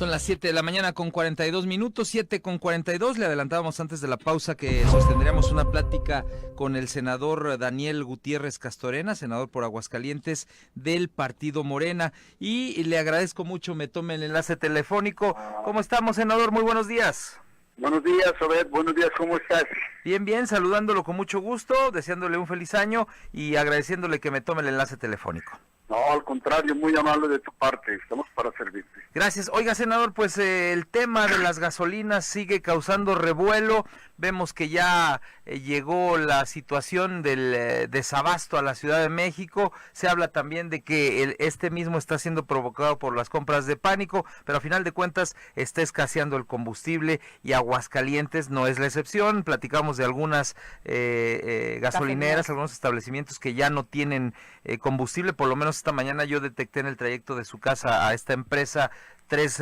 Son las 7 de la mañana con 42 minutos, 7:42. Le adelantábamos antes de la pausa que sostendríamos una plática con el senador Daniel Gutiérrez Castorena, senador por Aguascalientes del Partido Morena. Y le agradezco mucho, me tome el enlace telefónico. ¿Cómo estamos, senador? Muy buenos días. Buenos días, Obed. Buenos días, ¿cómo estás? Bien, bien, saludándolo con mucho gusto, deseándole un feliz año y agradeciéndole que me tome el enlace telefónico. No, al contrario, muy amable de tu parte, estamos para servirte. Gracias. Oiga, senador, pues el tema de las gasolinas sigue causando revuelo. Vemos que ya llegó la situación del desabasto a la Ciudad de México. Se habla también de que este mismo está siendo provocado por las compras de pánico, pero a final de cuentas está escaseando el combustible y Aguascalientes no es la excepción. Platicamos de algunas gasolineras, algunos establecimientos que ya no tienen combustible. Por lo menos esta mañana yo detecté en el trayecto de su casa a esta empresa tres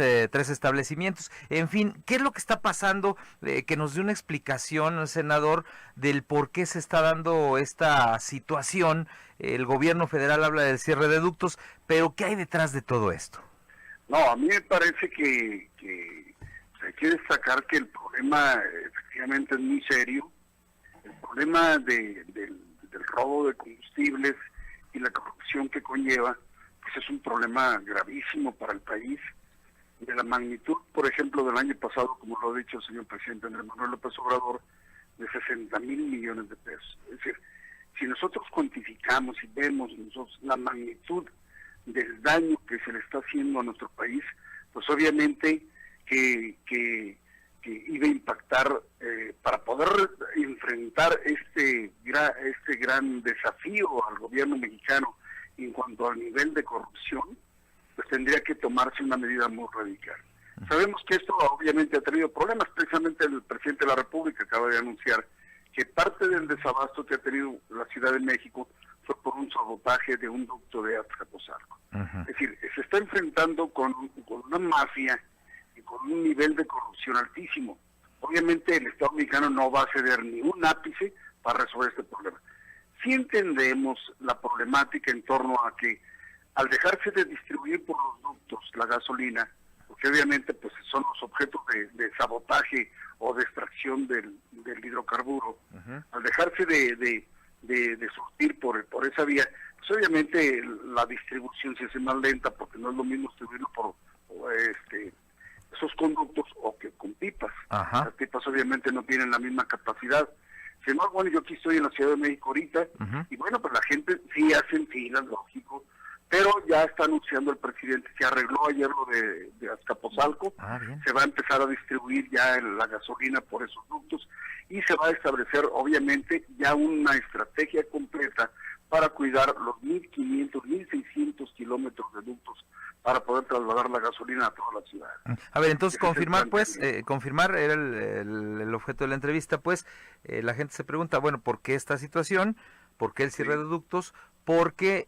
establecimientos. En fin, ¿qué es lo que está pasando? Que nos dé una explicación, senador, del por qué se está dando esta situación. El gobierno federal habla del cierre de ductos, pero ¿qué hay detrás de todo esto? No, a mí me parece que hay que destacar que el problema efectivamente es muy serio. El problema del robo de combustibles y la corrupción que conlleva, pues es un problema gravísimo para el país, de la magnitud, por ejemplo, del año pasado, como lo ha dicho el señor presidente Andrés Manuel López Obrador, de 60,000 millones de pesos. Es decir, si nosotros cuantificamos y vemos nosotros la magnitud del daño que se le está haciendo a nuestro país, pues obviamente que iba a impactar para poder enfrentar este gran desafío al gobierno mexicano en cuanto al nivel de corrupción, pues tendría que tomarse una medida muy radical. Sabemos que esto obviamente ha tenido problemas. Precisamente el presidente de la República acaba de anunciar que parte del desabasto que ha tenido la Ciudad de México fue por un sabotaje de un ducto de Azcapotzalco. Es decir, se está enfrentando con una mafia y con un nivel de corrupción altísimo. Obviamente el Estado mexicano no va a ceder ni un ápice para resolver este problema. Sí entendemos la problemática en torno a que al dejarse de distribuir por los ductos la gasolina, porque obviamente pues son los objetos de sabotaje o de extracción del hidrocarburo, al dejarse de surtir por esa vía, pues obviamente la distribución se hace más lenta, porque no es lo mismo distribuirlo por esos conductos o que con pipas. Las pipas obviamente no tienen la misma capacidad. Sin embargo, bueno, yo aquí estoy en la Ciudad de México ahorita, y bueno, pues la gente sí hacen filas, lógico, pero ya está anunciando el presidente que arregló ayer lo de Azcapotzalco, se va a empezar a distribuir ya la gasolina por esos ductos y se va a establecer obviamente ya una estrategia completa para cuidar los 1.500, 1.600 kilómetros de ductos para poder trasladar la gasolina a toda la ciudad. A ver, entonces confirmar confirmar era el objeto de la entrevista, pues la gente se pregunta, bueno, ¿por qué esta situación? ¿Por qué el cierre de ductos? Porque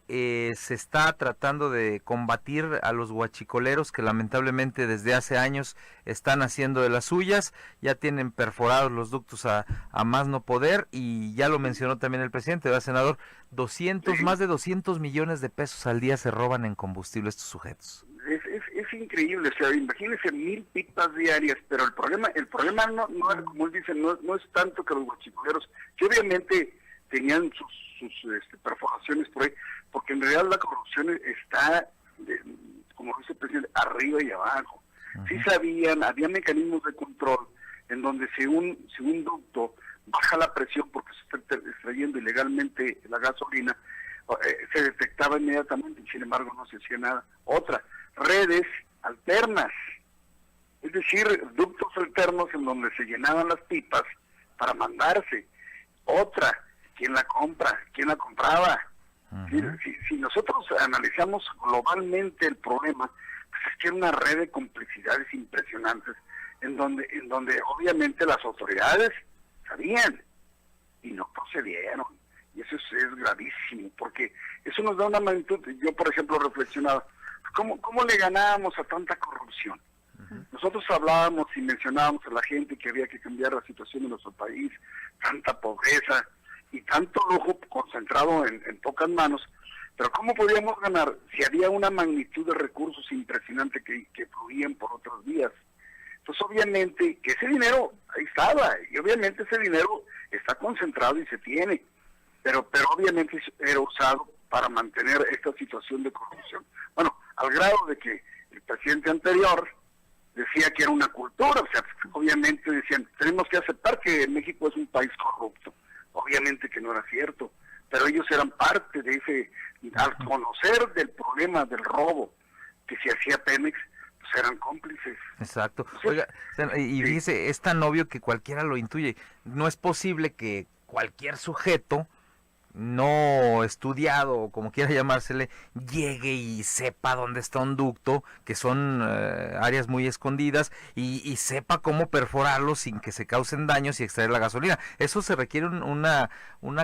se está tratando de combatir a los huachicoleros que lamentablemente desde hace años están haciendo de las suyas, ya tienen perforados los ductos a más no poder, y ya lo mencionó también el presidente, ¿verdad, senador? Más de 200 millones de pesos al día se roban en combustible estos sujetos. Es increíble, o sea, imagínense 1,000 pipas diarias, pero el problema no como él dice, no es tanto que los huachicoleros, que obviamente tenían sus perforaciones por ahí, porque en realidad la corrupción está, como dice el presidente, arriba y abajo. Sí sabían, había mecanismos de control en donde si un ducto baja la presión porque se está extrayendo ilegalmente la gasolina, se detectaba inmediatamente, y sin embargo no se hacía nada. Otra, redes alternas, es decir, ductos alternos en donde se llenaban las pipas para mandarse. Otra, ¿quién la compra? ¿Quién la compraba? Si nosotros analizamos globalmente el problema, pues es que era una red de complicidades impresionantes, en donde obviamente las autoridades sabían y no procedieron. Y eso es gravísimo, porque eso nos da una magnitud. Yo, por ejemplo, reflexionaba, ¿cómo le ganábamos a tanta corrupción? Nosotros hablábamos y mencionábamos a la gente que había que cambiar la situación de nuestro país, tanta pobreza y tanto lujo concentrado en pocas manos, Pero ¿cómo podíamos ganar si había una magnitud de recursos impresionante que fluían por otras vías? Entonces obviamente que ese dinero ahí estaba, y obviamente ese dinero está concentrado y se tiene, pero obviamente era usado para mantener esta situación de corrupción. Bueno, al grado de que el presidente anterior decía que era una cultura, o sea, obviamente decían, tenemos que aceptar que México es un país corrupto. Obviamente que no era cierto, pero ellos eran parte de ese, al conocer del problema del robo que se hacía Pemex, pues eran cómplices. Exacto. Oiga, y dice, es tan obvio que cualquiera lo intuye. No es posible que cualquier sujeto no estudiado, o como quiera llamársele, llegue y sepa dónde está un ducto, que son áreas muy escondidas, y sepa cómo perforarlo sin que se causen daños y extraer la gasolina. Eso se requiere una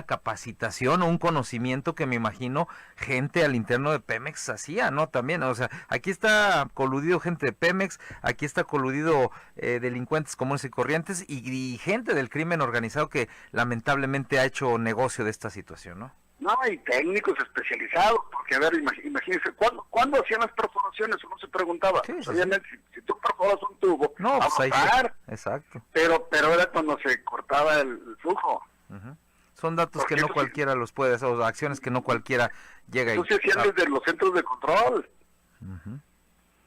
capacitación o un conocimiento que me imagino gente al interno de Pemex hacía, ¿no? También, o sea, aquí está coludido gente de Pemex, aquí está coludido delincuentes comunes y corrientes y gente del crimen organizado que lamentablemente ha hecho negocio de esta situación, ¿no? No, hay técnicos especializados, porque a ver, imagínense, ¿cuándo hacían las perforaciones? Uno se preguntaba, sí, obviamente, si tú perforas un tubo, no, va pues a botar, exacto. Pero era cuando se cortaba el flujo. Uh-huh. Son datos Porque que no cualquiera los puede hacer, o acciones que no cualquiera llega y se hacían desde los centros de control. Uh-huh.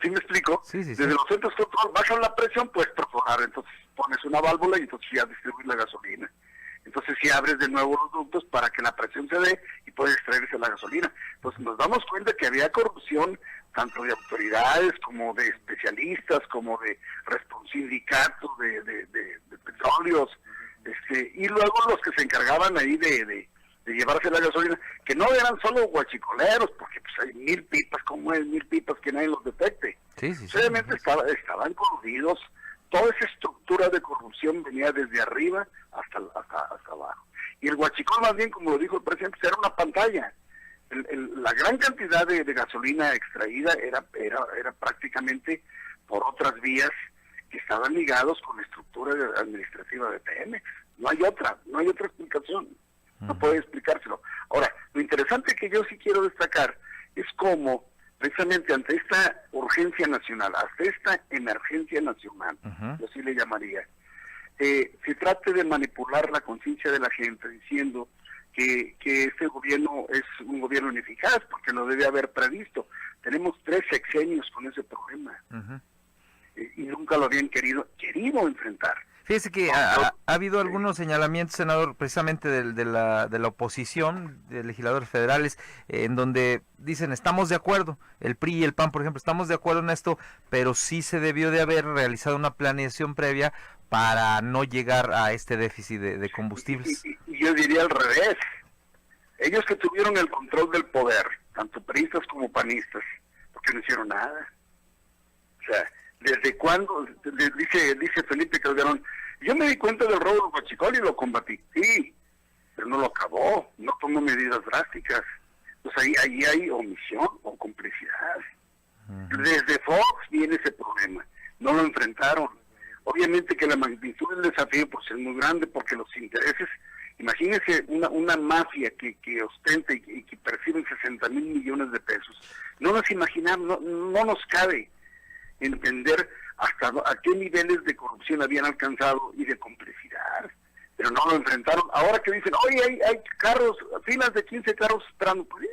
¿Sí me explico? Sí. Desde los centros de control bajan la presión, puedes perforar, entonces pones una válvula y entonces ya distribuir la gasolina. Entonces si abres de nuevo los ductos para que la presión se dé y puede extraerse la gasolina. Entonces nos damos cuenta que había corrupción tanto de autoridades como de especialistas, como de sindicatos de petróleos, y luego los que se encargaban ahí de llevarse la gasolina, que no eran solo guachicoleros, porque pues hay 1000 pipas, como es 1000 pipas que nadie los detecte. Sí. Obviamente estaban coludidos. Toda esa estructura de corrupción venía desde arriba hasta abajo. Y el huachicol, más bien, como lo dijo el presidente, era una pantalla. La gran cantidad de gasolina extraída era prácticamente por otras vías que estaban ligados con la estructura administrativa de Pemex. No hay otra explicación. No puede explicárselo. Ahora, lo interesante que yo sí quiero destacar es cómo precisamente ante esta urgencia nacional, hasta esta emergencia nacional, yo sí le llamaría, se trate de manipular la conciencia de la gente diciendo que este gobierno es un gobierno ineficaz porque lo debe haber previsto. Tenemos 3 sexenios con ese problema y nunca lo habían querido enfrentar. Fíjese que ha habido algunos señalamientos, senador, precisamente de la oposición, de legisladores federales, en donde dicen, estamos de acuerdo, el PRI y el PAN, por ejemplo, estamos de acuerdo en esto, pero sí se debió de haber realizado una planeación previa para no llegar a este déficit de combustibles. Y yo diría al revés, ellos que tuvieron el control del poder, tanto priistas como panistas, porque no hicieron nada. O sea, ¿desde cuándo? Dice Felipe Calderón, yo me di cuenta del robo del huachicol y lo combatí. Sí, pero no lo acabó, no tomó medidas drásticas. Pues ahí hay omisión o complicidad. Desde Fox viene ese problema, no lo enfrentaron. Obviamente que la magnitud del desafío pues es muy grande porque los intereses, imagínense una mafia que ostenta y que percibe 60,000 millones de pesos. No nos imaginamos, no nos cabe entender hasta a qué niveles de corrupción habían alcanzado y de complicidad, pero no lo enfrentaron. Ahora que dicen, oye, hay carros, filas de 15 carros esperando, pues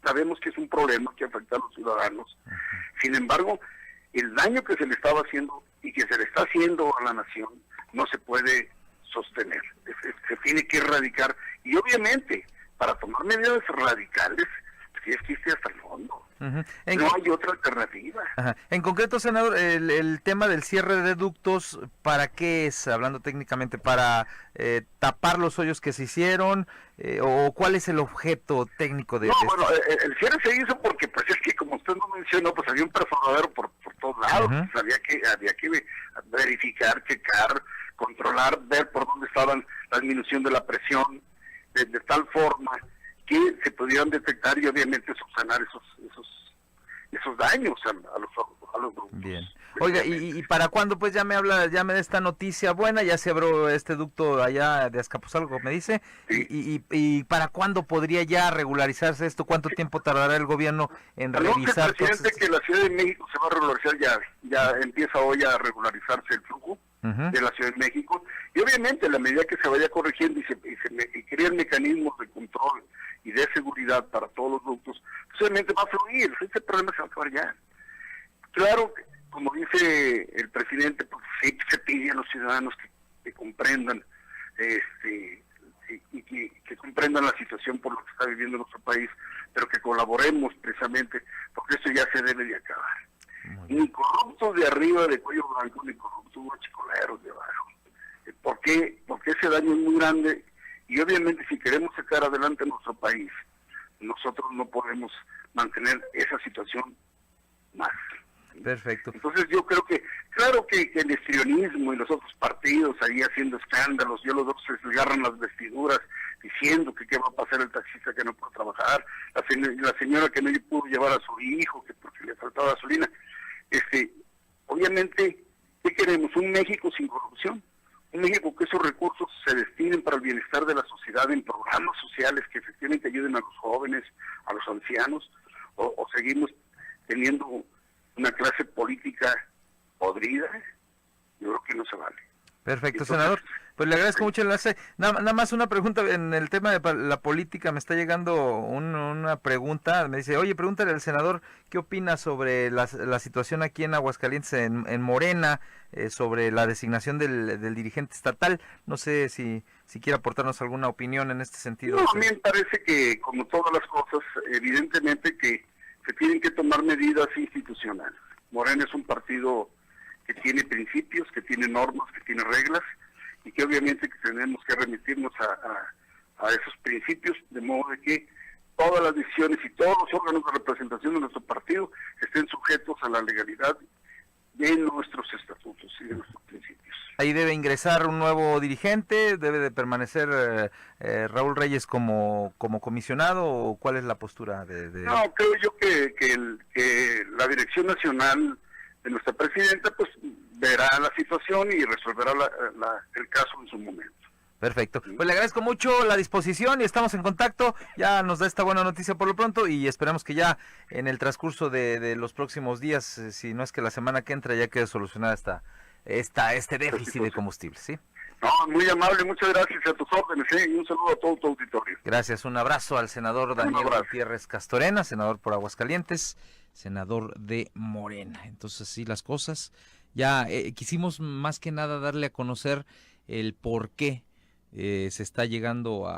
sabemos que es un problema que afecta a los ciudadanos. Sin embargo, el daño que se le estaba haciendo y que se le está haciendo a la nación no se puede sostener, se tiene que erradicar, y obviamente para tomar medidas radicales sí existe hasta el fondo. No hay otra alternativa. En concreto, senador, el tema del cierre de ductos, ¿para qué es? Hablando técnicamente, ¿para tapar los hoyos que se hicieron? ¿O cuál es el objeto técnico de esto? Bueno, el cierre se hizo porque, pues es que como usted no mencionó, pues había un perforadero por todos lados. Pues había que verificar, checar, controlar, ver por dónde estaban la disminución de la presión, de tal forma que se pudieran detectar y obviamente subsanar esos daños a los ductos. Bien. Oiga, y para cuándo pues ya me da esta noticia buena, ya se abrió este ducto allá de Azcapotzalco, me dice, Sí. y para cuándo podría ya regularizarse esto, cuánto tiempo tardará el gobierno en Anuncia revisar el presidente que la Ciudad de México se va a regularizar ya empieza hoy a regularizarse el flujo de la Ciudad de México, y obviamente a la medida que se vaya corrigiendo y crean mecanismos de control y de seguridad para todos los ductos, pues obviamente va a fluir, ese problema se va a acabar ya. Claro, como dice el presidente, pues sí se pide a los ciudadanos que comprendan y que comprendan la situación por lo que está viviendo nuestro país, pero que colaboremos precisamente, porque eso ya se debe de acabar. Ni corruptos de arriba de cuello blanco, ni corruptos guachicoleros de abajo. ¿Por qué? Porque ese daño es muy grande, y obviamente si queremos sacar adelante nuestro país, nosotros no podemos mantener esa situación más. Perfecto. Entonces yo creo que, claro que el histrionismo y los otros partidos ahí haciendo escándalos, yo los dos se agarran las vestiduras diciendo que qué va a pasar el taxista que no puede trabajar, la señora que no pudo llevar a su hijo que porque le faltaba gasolina. Obviamente, ¿qué queremos? Un México sin corrupción, un México que esos recursos se destinen para el bienestar de la sociedad en programas sociales que efectivamente ayuden a los jóvenes, a los ancianos, o seguimos teniendo una clase política podrida. Yo creo que no se vale. Perfecto, Entonces, senador. Pues le agradezco mucho el enlace. Nada más una pregunta en el tema de la política. Me está llegando una pregunta. Me dice, oye, pregúntale al senador qué opina sobre la situación aquí en Aguascalientes, en Morena, sobre la designación del dirigente estatal. No sé si quiere aportarnos alguna opinión en este sentido. No, a mí me parece que, como todas las cosas, evidentemente que se tienen que tomar medidas institucionales. Morena es un partido que tiene principios, que tiene normas, que tiene reglas, y que obviamente que tenemos que remitirnos a esos principios, de modo de que todas las decisiones y todos los órganos de representación de nuestro partido estén sujetos a la legalidad de nuestros estatutos y de nuestros principios. Ahí debe ingresar un nuevo dirigente, debe de permanecer Raúl Reyes como comisionado, ¿o cuál es la postura de...? No, creo yo que la dirección nacional de nuestra presidenta pues verá la situación y resolverá el caso en su momento. Perfecto. Pues le agradezco mucho la disposición y estamos en contacto. Ya nos da esta buena noticia por lo pronto y esperamos que ya en el transcurso de los próximos días, si no es que la semana que entra, ya quede solucionada este déficit de combustible, ¿sí? No, muy amable, muchas gracias a tus órdenes, y un saludo a todo tu auditorio. Gracias, un abrazo al senador Daniel Gutiérrez Castorena, senador por Aguascalientes, senador de Morena. Entonces, sí, las cosas, ya quisimos más que nada darle a conocer el por qué se está llegando a